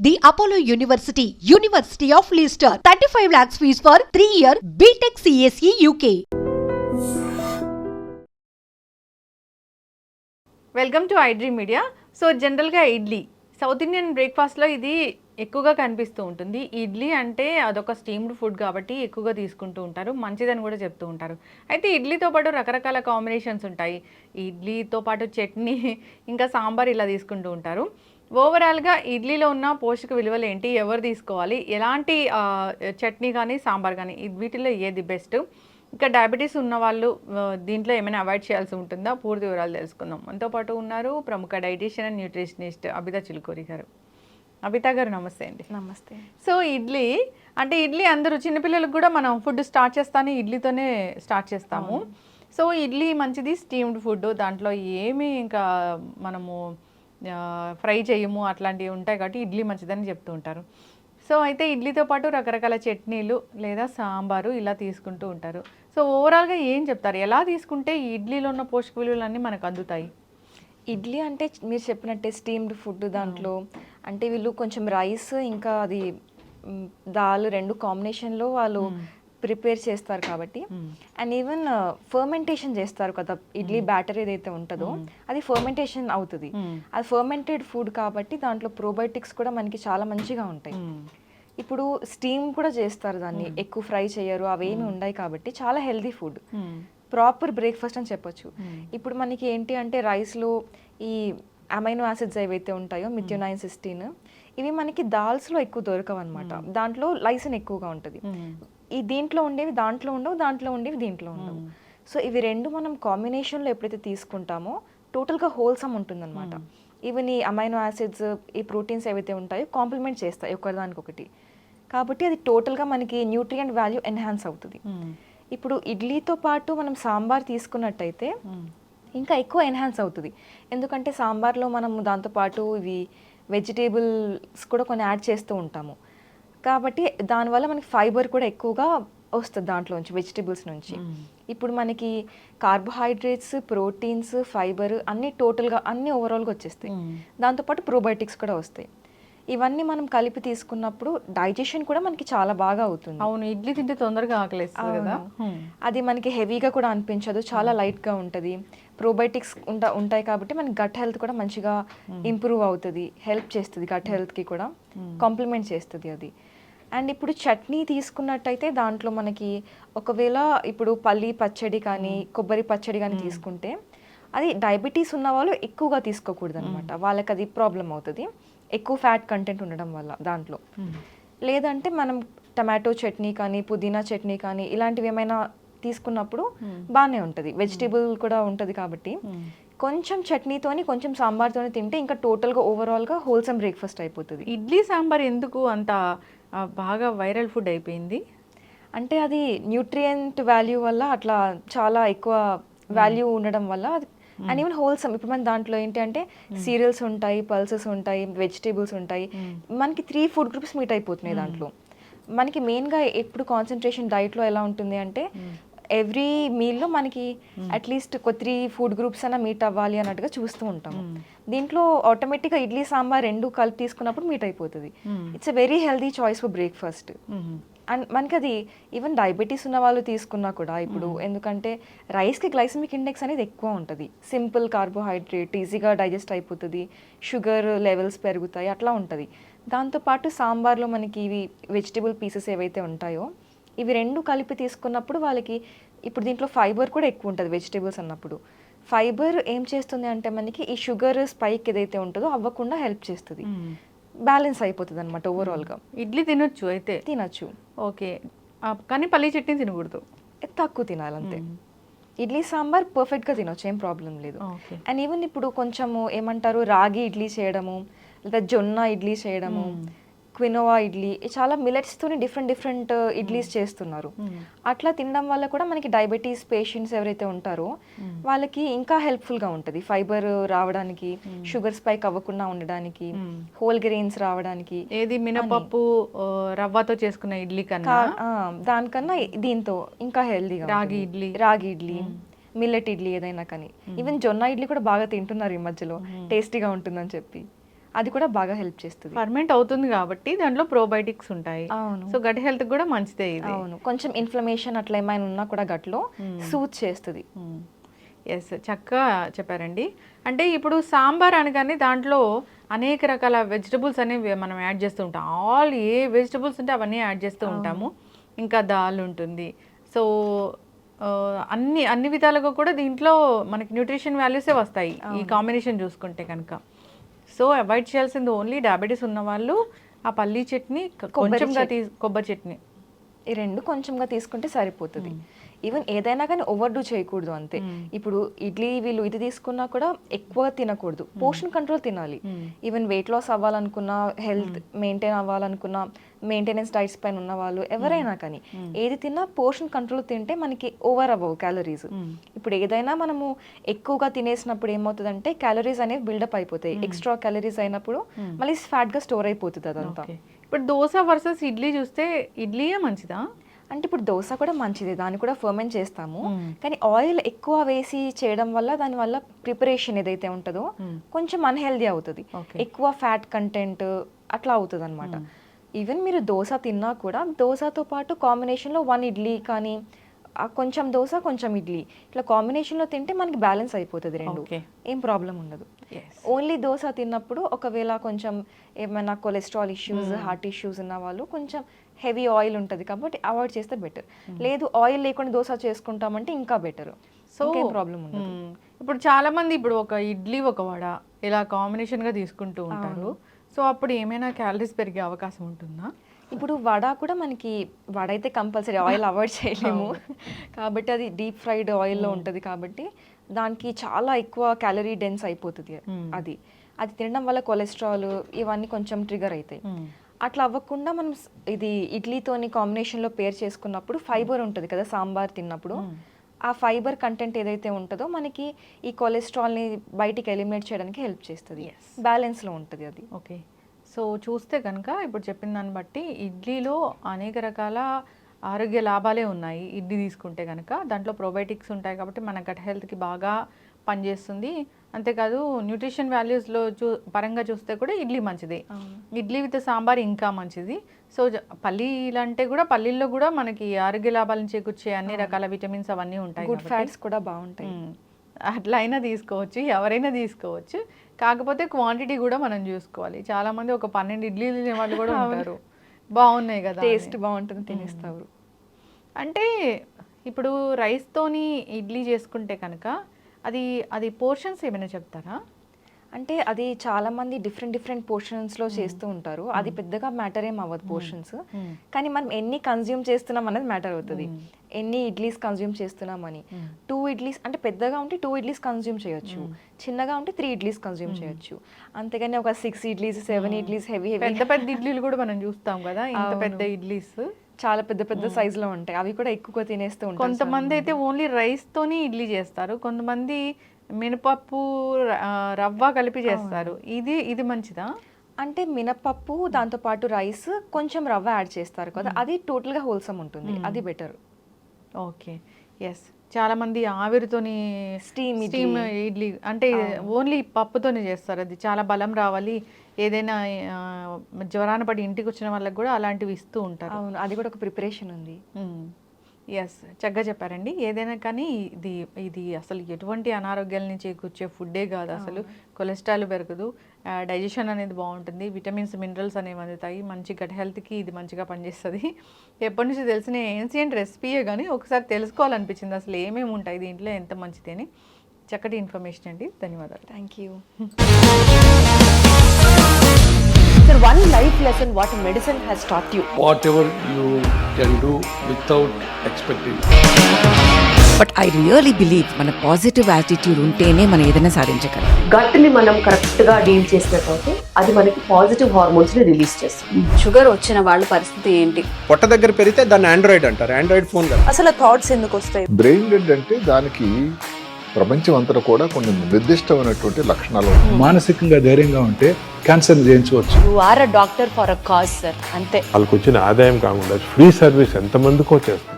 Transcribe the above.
The Apollo University, University of Leicester. 35 lakhs fees for 3-year BTech CSE UK. Welcome to iDream media. So జనరల్గా idli south Indian బ్రేక్ఫాస్ట్లో ఇది ఎక్కువగా కనిపిస్తూ ఉంటుంది. ఇడ్లీ అంటే అదొక స్టీమ్డ్ ఫుడ్ కాబట్టి ఎక్కువగా తీసుకుంటూ ఉంటారు, మంచిదని కూడా చెప్తూ ఉంటారు. అయితే ఇడ్లీతో పాటు రకరకాల కాంబినేషన్స్ ఉంటాయి. ఇడ్లీతో పాటు చట్నీ, ఇంకా సాంబార్ ఇలా తీసుకుంటూ ఉంటారు. ఓవరాల్గా ఇడ్లీలో ఉన్న పోషక విలువలు ఏంటి, ఎవరు తీసుకోవాలి, ఎలాంటి చట్నీ కానీ సాంబార్ కానీ వీటిల్లో ఏది బెస్ట్, ఇంకా డయాబెటీస్ ఉన్న వాళ్ళు దీంట్లో ఏమైనా అవాయిడ్ చేయాల్సి ఉంటుందా, పూర్తి వివరాలు తెలుసుకుందాం. మనతో పాటు ఉన్నారు ప్రముఖ dietitian and nutritionist Abitha Chilukuri గారు. అబితా గారు నమస్తే అండి. నమస్తే. సో ఇడ్లీ అంటే ఇడ్లీ అందరూ చిన్నపిల్లలకు కూడా మనం ఫుడ్ స్టార్ట్ చేస్తానే ఇడ్లీతోనే స్టార్ట్ చేస్తాము. సో ఇడ్లీ మంచిది, స్టీమ్డ్ ఫుడ్, దాంట్లో ఏమి ఇంకా మనము ఫ్రై చేయము అట్లాంటివి ఉంటాయి కాబట్టి ఇడ్లీ మంచిదని చెప్తూ ఉంటారు. సో అయితే ఇడ్లీతో పాటు రకరకాల చట్నీలు లేదా సాంబారు ఇలా తీసుకుంటూ ఉంటారు. సో ఓవరాల్గా ఏం చెప్తారు, ఎలా తీసుకుంటే ఈ ఇడ్లీలో ఉన్న పోషక విలువలన్నీ మనకు అందుతాయి? ఇడ్లీ అంటే మీరు చెప్పినట్టే స్టీమ్డ్ ఫుడ్. దాంట్లో అంటే వీళ్ళు కొంచెం రైస్ ఇంకా అది దాల్ రెండు కాంబినేషన్లో వాళ్ళు ప్రిపేర్ చేస్తారు కాబట్టి, అండ్ ఈవెన్ ఫర్మెంటేషన్ చేస్తారు కదా, ఇడ్లీ బ్యాటర్ ఏదైతే ఉంటుందో అది ఫర్మెంటేషన్ అవుతుంది. అది ఫర్మెంటెడ్ ఫుడ్ కాబట్టి దాంట్లో ప్రోబయోటిక్స్ కూడా మనకి చాలా మంచిగా ఉంటాయి. ఇప్పుడు స్టీమ్ కూడా చేస్తారు, దాన్ని ఎక్కువ ఫ్రై చేయరు, అవేమి ఉన్నాయి కాబట్టి చాలా హెల్దీ ఫుడ్, ప్రాపర్ బ్రేక్ఫాస్ట్ అని చెప్పొచ్చు. ఇప్పుడు మనకి ఏంటి అంటే రైస్లో ఈ అమైనో యాసిడ్స్ ఏవైతే ఉంటాయో మిథియోనైన్, సిస్టీన్, ఇవి మనకి దాల్స్లో ఎక్కువ దొరకవు అనమాట. దాంట్లో లైసిన్ ఎక్కువగా ఉంటుంది. ఈ దీంట్లో ఉండేవి దాంట్లో ఉండవు, దాంట్లో ఉండేవి దీంట్లో ఉండవు. సో ఇవి రెండు మనం కాంబినేషన్లో ఎప్పుడైతే తీసుకుంటామో టోటల్గా హోల్సమ్ ఉంటుందన్నమాట. ఈవెన్ ఈ అమైనో యాసిడ్స్, ఈ ప్రోటీన్స్ ఏవైతే ఉంటాయో కాంప్లిమెంట్ చేస్తాయి ఒకదానికొకటి, కాబట్టి అది టోటల్గా మనకి న్యూట్రియంట్ వాల్యూ ఎన్హాన్స్ అవుతుంది. ఇప్పుడు ఇడ్లీతో పాటు మనం సాంబార్ తీసుకున్నట్టయితే ఇంకా ఎక్కువ ఎన్హాన్స్ అవుతుంది. ఎందుకంటే సాంబార్లో మనము దాంతోపాటు ఇవి వెజిటేబుల్స్ కూడా కొన్ని యాడ్ చేస్తూ ఉంటాము కాబట్టి దానివల్ల మనకి ఫైబర్ కూడా ఎక్కువగా వస్తుంది దాంట్లోంచి, వెజిటేబుల్స్ నుంచి. ఇప్పుడు మనకి కార్బోహైడ్రేట్స్, ప్రోటీన్స్, ఫైబర్ అన్నీ టోటల్గా అన్నీ ఓవరాల్గా వచ్చేస్తాయి. దాంతోపాటు ప్రోబయోటిక్స్ కూడా వస్తాయి. ఇవన్నీ మనం కలిపి తీసుకున్నప్పుడు డైజెషన్ కూడా మనకి చాలా బాగా అవుతుంది. అవును, ఇడ్లీ తింటే తొందరగా ఆకలేస్తుంది కదా, అది మనకి హెవీగా కూడా అనిపించదు, చాలా లైట్గా ఉంటుంది. ప్రోబయోటిక్స్ ఉంటాయి కాబట్టి మనకి గట్ హెల్త్ కూడా మంచిగా ఇంప్రూవ్ అవుతుంది, హెల్ప్ చేస్తుంది, గట్ హెల్త్కి కూడా కాంప్లిమెంట్ చేస్తుంది అది. అండ్ ఇప్పుడు చట్నీ తీసుకున్నట్టయితే దాంట్లో మనకి ఒకవేళ ఇప్పుడు పల్లి పచ్చడి కానీ కొబ్బరి పచ్చడి కానీ తీసుకుంటే అది డయాబెటీస్ ఉన్న వాళ్ళు ఎక్కువగా తీసుకోకూడదు అనమాట, వాళ్ళకి అది ప్రాబ్లం అవుతుంది, ఎక్కువ ఫ్యాట్ కంటెంట్ ఉండడం వల్ల దాంట్లో. లేదంటే మనం టమాటో చట్నీ కానీ పుదీనా చట్నీ కానీ ఇలాంటివి ఏమైనా తీసుకున్నప్పుడు బాగానే ఉంటుంది, వెజిటేబుల్ కూడా ఉంటుంది కాబట్టి కొంచెం చట్నీతోని కొంచెం సాంబార్తోని తింటే ఇంకా టోటల్గా ఓవరాల్గా హోల్సమ్ బ్రేక్ఫాస్ట్ అయిపోతుంది. ఇడ్లీ సాంబార్ ఎందుకు అంత బాగా వైరల్ ఫుడ్ అయిపోయింది అంటే అది న్యూట్రియంట్ వాల్యూ వల్ల, అట్లా చాలా ఎక్కువ వాల్యూ ఉండడం వల్ల అది. అండ్ ఈవెన్ హోల్సమ్, ఇప్పుడు మన దాంట్లో ఏంటి అంటే సీరియల్స్ ఉంటాయి, పల్సెస్ ఉంటాయి, వెజిటేబుల్స్ ఉంటాయి, మనకి 3 ఫుడ్ గ్రూప్స్ మీట్ అయిపోతున్నాయి దాంట్లో. మనకి మెయిన్గా ఎప్పుడు కాన్సన్ట్రేషన్ డైట్లో ఎలా ఉంటుంది అంటే ఎవ్రీ మీల్లో మనకి అట్లీస్ట్ ఒక 3 ఫుడ్ గ్రూప్స్ అయినా మీట్ అవ్వాలి అన్నట్టుగా చూస్తూ ఉంటాము. దీంట్లో ఆటోమేటిక్గా ఇడ్లీ సాంబార్ రెండు కలిపి తీసుకున్నప్పుడు మీట్ అయిపోతుంది. It's a very healthy choice for breakfast. And మనకి అది ఈవెన్ డయాబెటీస్ ఉన్న వాళ్ళు తీసుకున్నా కూడా ఇప్పుడు, ఎందుకంటే రైస్కి గ్లైసమిక్ ఇండెక్స్ అనేది ఎక్కువ ఉంటుంది, సింపుల్ కార్బోహైడ్రేట్, ఈజీగా డైజెస్ట్ అయిపోతుంది, షుగర్ లెవెల్స్ పెరుగుతాయి, అట్లా ఉంటుంది. దాంతోపాటు సాంబార్లో మనకి ఇవి వెజిటేబుల్ పీసెస్ ఏవైతే ఉంటాయో ఇవి రెండు కలిపి తీసుకున్నప్పుడు వాళ్ళకి ఇప్పుడు దీంట్లో ఫైబర్ కూడా ఎక్కువ ఉంటుంది. వెజిటేబుల్స్ అన్నప్పుడు ఫైబర్ ఏం చేస్తుంది అంటే మనకి ఈ షుగర్ స్పైక్ ఏదైతే ఉంటుందో అవ్వకుండా హెల్ప్ చేస్తుంది, బ్యాలెన్స్ అయిపోతుంది అనమాట ఓవరాల్గా. ఇడ్లీ తినొచ్చు, అయితే తినచ్చు, ఓకే, కానీ పల్లి చట్నీ తినకూడదు, తక్కువ తినాలంతే. ఇడ్లీ సాంబార్ పర్ఫెక్ట్గా తినొచ్చు, ఏం ప్రాబ్లం లేదు. అండ్ ఈవెన్ ఇప్పుడు కొంచెము ఏమంటారు రాగి ఇడ్లీ చేయడము, లేదా జొన్న ఇడ్లీ చేయడము, క్వినోవా ఇడ్లీ, చాలా మిలెట్స్తోని డిఫరెంట్ ఇడ్లీస్ చేస్తున్నారు. అట్లా తినడం వల్ల కూడా మనకి డయాబెటీస్ పేషెంట్స్ ఎవరైతే ఉంటారో వాళ్ళకి ఇంకా హెల్ప్ఫుల్గా ఉంటుంది, ఫైబర్ రావడానికి, షుగర్ స్పైక్ అవ్వకుండా ఉండడానికి, హోల్ గ్రెయిన్స్ రావడానికి. ఏది మినపప్పు రవ్వతో చేసుకున్న ఇడ్లీ కన్నా దానికన్నా దీంతో ఇంకా హెల్దీగా రాగి ఇడ్లీ, మిల్లెట్ ఇడ్లీ ఏదైనా కానీ. ఈవెన్ జొన్న ఇడ్లీ కూడా బాగా తింటున్నారు ఈ మధ్యలో, టేస్టీగా ఉంటుందని చెప్పి. అది కూడా బాగా హెల్ప్ చేస్తుంది. ఫర్మెంట్ అవుతుంది కాబట్టి దాంట్లో ప్రోబయోటిక్స్ ఉంటాయి. అవును. సో గట్ హెల్త్ కూడా మంచిదే ఇది. అవును, కొంచెం ఇన్ఫ్లమేషన్ అట్లా ఏమైనా ఉన్నా కూడా గట్లో సూత్ చేస్తుంది. ఎస్, చక్కగా చెప్పారండి. అంటే ఇప్పుడు సాంబార్ అనగానే దాంట్లో అనేక రకాల వెజిటబుల్స్ అనేవి మనం యాడ్ చేస్తూ ఉంటాం. ఏ వెజిటబుల్స్ ఉంటే అవన్నీ యాడ్ చేస్తూ ఉంటాము. ఇంకా దాల్ ఉంటుంది. సో అన్ని విధాలుగా కూడా దీంట్లో మనకి న్యూట్రిషన్ వాల్యూసే వస్తాయి ఈ కాంబినేషన్ చూసుకుంటే కనుక. సో అవాయిడ్ చేయాల్సింది ఓన్లీ డయాబెటీస్ ఉన్న వాళ్ళు ఆ పల్లీ చట్నీ, కొబ్బరి చట్నీ, ఈ రెండు కొంచెంగా తీసుకుంటే సరిపోతుంది. ఈవెన్ ఏదైనా కానీ ఓవర్ డూ చేయకూడదు అంతే. ఇప్పుడు ఇడ్లీ వీళ్ళు ఇది తీసుకున్నా కూడా ఎక్కువ తినకూడదు, పోర్షన్ కంట్రోల్ తినాలి. ఈవెన్ వెయిట్ లాస్ అవ్వాలనుకున్నా, హెల్త్ మెయింటైన్ అవ్వాలనుకున్నా, మెయింటెనెన్స్ డైట్స్ పైన ఉన్న వాళ్ళు ఎవరైనా కానీ ఏది తిన్నా పోర్షన్ కంట్రోల్ తింటే మనకి ఓవర్ అవ్వవు క్యాలరీస్. ఇప్పుడు ఏదైనా మనము ఎక్కువగా తినేసినప్పుడు ఏమవుతుందంటే క్యాలరీస్ అనేవి బిల్డప్ అయిపోతాయి. ఎక్స్ట్రా క్యాలరీస్ అయినప్పుడు మళ్ళీ ఫ్యాట్గా స్టోర్ అయిపోతుంది అదంతా. ఇప్పుడు దోశ వర్సెస్ ఇడ్లీ చూస్తే ఇడ్లీయే మంచిదా? అంటే ఇప్పుడు దోశ కూడా మంచిదే, దాన్ని కూడా ఫర్మెంట్ చేస్తాము. కానీ ఆయిల్ ఎక్కువ వేసి చేయడం వల్ల దానివల్ల ప్రిపరేషన్ ఏదైతే ఉంటుందో కొంచెం అన్హెల్దీ అవుతుంది, ఎక్కువ ఫ్యాట్ కంటెంట్ అట్లా అవుతుంది అనమాట. ఈవెన్ మీరు దోశ తిన్నా కూడా దోశతో పాటు కాంబినేషన్లో 1 ఇడ్లీ కానీ కొంచెం దోశ కొంచెం ఇడ్లీ ఇట్లా కాంబినేషన్లో తింటే మనకి బ్యాలెన్స్ అయిపోతుంది రెండు, ఏం ప్రాబ్లం ఉండదు. ఓన్లీ దోశ తిన్నప్పుడు ఒకవేళ కొంచెం ఏమైనా కొలెస్ట్రాల్ ఇష్యూస్, హార్ట్ ఇష్యూస్ ఉన్న వాళ్ళు కొంచెం హెవీ ఆయిల్ ఉంటుంది కాబట్టి అవాయిడ్ చేస్తే బెటర్. లేదు ఆయిల్ లేకుండా దోశ చేసుకుంటామంటే ఇంకా బెటర్, సో ఏం ప్రాబ్లం ఉండదు. ఇప్పుడు చాలా మంది ఇప్పుడు ఒక ఇడ్లీ ఒక వడ ఇలా కాంబినేషన్గా తీసుకుంటూ ఉంటారు. సో అప్పుడు ఏమైనా క్యాలరీస్ పెరిగే అవకాశం ఉంటుందా? ఇప్పుడు వడ కూడా మనకి వడ అయితే కంపల్సరీ ఆయిల్ అవాయిడ్ చేయలేము కాబట్టి అది డీప్ ఫ్రైడ్ ఆయిల్లో ఉంటుంది కాబట్టి దానికి చాలా ఎక్కువ క్యాలరీ డెన్స్ అయిపోతుంది. అది తినడం వల్ల కొలెస్ట్రాల్ ఇవన్నీ కొంచెం ట్రిగర్ అవుతాయి. అట్లా అవ్వకుండా మనం ఇది ఇడ్లీతోని కాంబినేషన్లో పేర్ చేసుకున్నప్పుడు ఫైబర్ ఉంటుంది కదా సాంబార్ తిన్నప్పుడు, ఆ ఫైబర్ కంటెంట్ ఏదైతే ఉంటుందో మనకి ఈ కొలెస్ట్రాల్ని బయటికి ఎలిమినేట్ చేయడానికి హెల్ప్ చేస్తుంది, బ్యాలెన్స్లో ఉంటుంది అది. ఓకే, సో చూస్తే కనుక ఇప్పుడు చెప్పిన దాన్ని బట్టి ఇడ్లీలో అనేక రకాల ఆరోగ్య లాభాలే ఉన్నాయి. ఇడ్లీ తీసుకుంటే కనుక దాంట్లో ప్రోబయోటిక్స్ ఉంటాయి కాబట్టి మన గట్ హెల్త్కి బాగా పనిచేస్తుంది. అంతేకాదు న్యూట్రిషన్ వాల్యూస్లో పరంగా చూస్తే కూడా ఇడ్లీ మంచిది. ఇడ్లీ విత్ సాంబార్ ఇంకా మంచిది. సో పల్లీలు అంటే కూడా పల్లీల్లో కూడా మనకి ఆరోగ్య లాభాలను చేకూర్చే అన్ని రకాల విటమిన్స్ అవన్నీ ఉంటాయి, గుడ్ ఫ్యాట్స్ కూడా బాగుంటాయి. అట్లా అయినా తీసుకోవచ్చు, ఎవరైనా తీసుకోవచ్చు. కాకపోతే క్వాంటిటీ కూడా మనం చూసుకోవాలి. చాలా మంది ఒక 12 ఇడ్లీలు తినే వాళ్ళు కూడా ఉంటారు, బాగున్నాయి కదా, టేస్ట్ బాగుంటుంది తినేస్తారు. అంటే ఇప్పుడు రైస్తోని ఇడ్లీ చేసుకుంటే కనుక అది పోర్షన్స్ ఏమైనా చెప్తారా? అంటే అది చాలా మంది డిఫరెంట్ పోర్షన్స్లో చేస్తూ ఉంటారు, అది పెద్దగా మ్యాటర్ ఏం అవ్వదు పోర్షన్స్. కానీ మనం ఎన్ని కన్జ్యూమ్ చేస్తున్నాం అనేది మ్యాటర్ అవుతుంది, ఎన్ని ఇడ్లీస్ కన్జ్యూమ్ చేస్తున్నామని. 2 ఇడ్లీస్ అంటే పెద్దగా ఉంటే 2 ఇడ్లీస్ కన్జ్యూమ్ చేయొచ్చు, చిన్నగా ఉంటే 3 ఇడ్లీస్ కన్జ్యూమ్ చేయొచ్చు. అంతేగాని ఒక 6 ఇడ్లీస్ 7 ఇడ్లీస్ హెవీ పెద్ద ఇడ్లీలు కూడా మనం చూస్తాం కదా, ఇంత పెద్ద ఇడ్లీస్ చాలా పెద్ద సైజులో ఉంటాయి, అవి కూడా ఎక్కువ తినేస్తూ ఉంటారు. కొంతమంది అయితే ఓన్లీ రైస్తోని ఇడ్లీ చేస్తారు, కొంతమంది మినపప్పు రవ్వ కలిపి చేస్తారు. ఇది మంచిదా? అంటే మినపప్పు దాంతో పాటు రైస్ కొంచెం రవ్వ యాడ్ చేస్తారు కదా, అది టోటల్గా హోల్సమ్ ఉంటుంది, అది బెటర్. Okay, yes. చాలా మంది ఆవిరితోని స్టీమ్ ఇడ్లీ అంటే ఓన్లీ పప్పుతోనే చేస్తారు, అది చాలా బలం రావాలి, ఏదైనా జ్వరాన పడి ఇంటికి వచ్చిన వాళ్ళకి కూడా అలాంటివి ఇస్తూ ఉంటారు. అవును, అది కూడా ఒక ప్రిపరేషన్ ఉంది. ఎస్, చక్కగా చెప్పారండి. ఏదైనా కానీ ఇది అసలు ఎటువంటి అనారోగ్యాలని చేకూర్చే ఫుడ్డే కాదు అసలు. కొలెస్ట్రాల్ పెరగదు, డైజెషన్ అనేది బాగుంటుంది, విటమిన్స్ మినరల్స్ అనేవి అందుతాయి, మంచి గట్ హెల్త్కి ఇది మంచిగా పనిచేస్తుంది. ఎప్పటి నుంచి తెలిసిన ఏన్షియంట్ రెసిపీయే కానీ ఒకసారి తెలుసుకోవాలనిపించింది అసలు ఏమేమి ఉంటాయి దీంట్లో, ఎంత మంచిది అని. చక్కటి ఇన్ఫర్మేషన్ అండి, ధన్యవాదాలు. Thank you. Sir, one life lesson what medicine has taught you. Whatever you can do without expecting. But I really believe మన పాజిటివ్ యాటిట్యూడ్ ఉంటేనే మనం ఏదైనా సాధించగలం. గట్ని మనం కరెక్ట్గా డీల్ చేసినట్లయితే అది మనకి పాజిటివ్ హార్మోన్స్ని రిలీజ్ చేస్తుంది. షుగర్ వచ్చిన వాళ్ళ పరిస్థితి ఏంటి? పొట్ట దగ్గర పెరిగితే దాన్ని ఆండ్రాయిడ్ అంటారు, ఆండ్రాయిడ్ ఫోన్ కదా. అసలు థాట్స్ ఎందుకు వస్తాయి? బ్రెయిన్ డెడ్ అంటే దానికి ప్రపంచం అంతా కూడా కొన్ని నిర్దిష్టమైనటువంటి లక్షణాలు ఉన్నాయి. మానసికంగా ధైర్యంగా ఉంటే క్యాన్సర్ జయించవచ్చు. You are a doctor for a cause sir, అంతే. వాళ్ళకి వచ్చిన ఆదాయం కాకుండా ఫ్రీ సర్వీస్ ఎంతమందికో చేస్తారు.